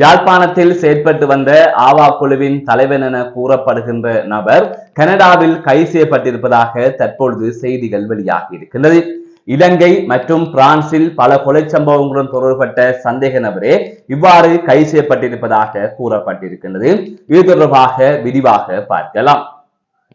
யாழ்ப்பாணத்தில் செயற்பட்டு வந்த ஆவா குழுவின் தலைவன் என கூறப்படுகின்ற நபர் கனடாவில் கைது செய்யப்பட்டிருப்பதாக தற்பொழுது செய்திகள் வெளியாகி இருக்கின்றது. இலங்கை மற்றும் பிரான்சில் பல கொலை சம்பவங்களுடன் தொடர்பட்ட சந்தேக நபரே இவ்வாறு கைது செய்யப்பட்டிருப்பதாக கூறப்பட்டிருக்கின்றது. இது தொடர்பாக விரிவாக பார்க்கலாம்.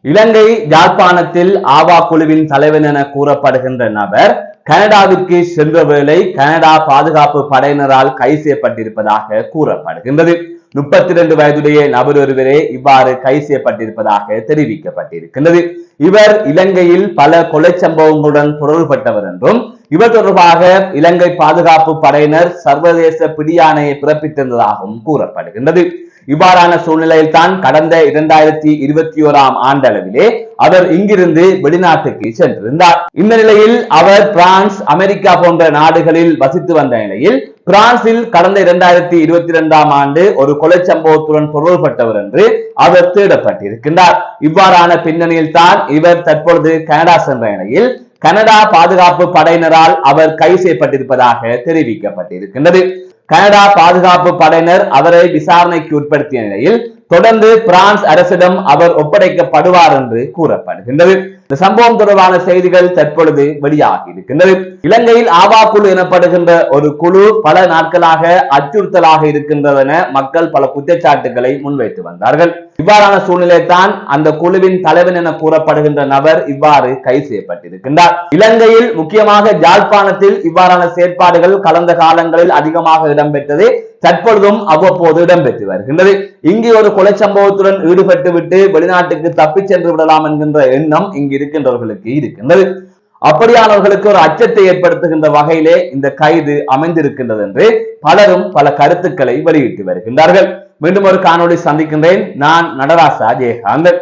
இலங்கை யாழ்ப்பாணத்தில் ஆவா குழுவின் தலைவன் என கூறப்படுகின்ற நபர் கனடாவிற்கு சென்ற வேளை கனடா பாதுகாப்பு படையினரால் கைது செய்யப்பட்டிருப்பதாக கூறப்படுகின்றது. 32 வயதுடைய நபர் ஒருவரே இவ்வாறு கைது செய்யப்பட்டிருப்பதாக தெரிவிக்கப்பட்டிருக்கின்றது. இவர் இலங்கையில் பல கொலை சம்பவங்களுடன் தொடர்பட்டவர் என்றும் இவர் தொடர்பாக இலங்கை பாதுகாப்பு படையினர் சர்வதேச பிடியாணையை பிறப்பித்திருந்ததாகவும் கூறப்படுகின்றது. இவ்வாறான சூழ்நிலையில் தான் கடந்த 2021 ஆண்டளவிலே அவர் இங்கிருந்து வெளிநாட்டுக்கு சென்றிருந்தார். இந்த நிலையில் அவர் பிரான்ஸ், அமெரிக்கா போன்ற நாடுகளில் வசித்து வந்த நிலையில் பிரான்சில் கடந்த 2022 ஆண்டு ஒரு கொலை சம்பவத்துடன் தொடர்பட்டவர் என்று அவர் தேடப்பட்டிருக்கின்றார். இவ்வாறான பின்னணியில் தான் இவர் தற்பொழுது கனடா சென்ற நிலையில் கனடா பாதுகாப்பு படையினரால் அவர் கைது செய்யப்பட்டிருப்பதாக தெரிவிக்கப்பட்டிருக்கின்றது. கனடா பாதுகாப்பு படையினர் அவரை விசாரணைக்கு உட்படுத்திய நிலையில் தொடர்ந்து பிரான்ஸ் அரசிடம் அவர் ஒப்படைக்கப்படுவார் என்று கூறப்படுகின்றது. இந்த சம்பவம் தொடர்பான செய்திகள் தற்பொழுது வெளியாகி இருக்கின்றது. இலங்கையில் ஆவா குழு எனப்படுகின்ற ஒரு குழு பல நாட்களாக அச்சுறுத்தலாக இருக்கின்றதென மக்கள் பல குற்றச்சாட்டுகளை முன்வைத்து வந்தார்கள். இவ்வாறான சூழ்நிலை தான் அந்த குழுவின் தலைவன் என கூறப்படுகின்ற நபர் இவ்வாறு கைது செய்யப்பட்டிருக்கின்றார். இலங்கையில் முக்கியமாக யாழ்ப்பாணத்தில் இவ்வாறான செயற்பாடுகள் கடந்த காலங்களில் அதிகமாக இடம்பெற்றது, தற்பொழுதும் அவ்வப்போது இடம்பெற்று வருகின்றது. இங்கு ஒரு கொலை சம்பவத்துடன் ஈடுபட்டு விட்டு வெளிநாட்டுக்கு தப்பிச் சென்று விடலாம் என்கின்ற எண்ணம் இங்கு இருக்கின்றவர்களுக்கு இருக்கின்றது. அப்படியானவர்களுக்கு ஒரு அச்சத்தை ஏற்படுத்துகின்ற வகையிலே இந்த கைது அமைந்திருக்கின்றது என்று பலரும் பல கருத்துக்களை வெளியிட்டு வருகின்றார்கள். மீண்டும் ஒரு காணொளி சந்திக்கின்றேன். நான் நடராசா ஜெயகாந்தன்.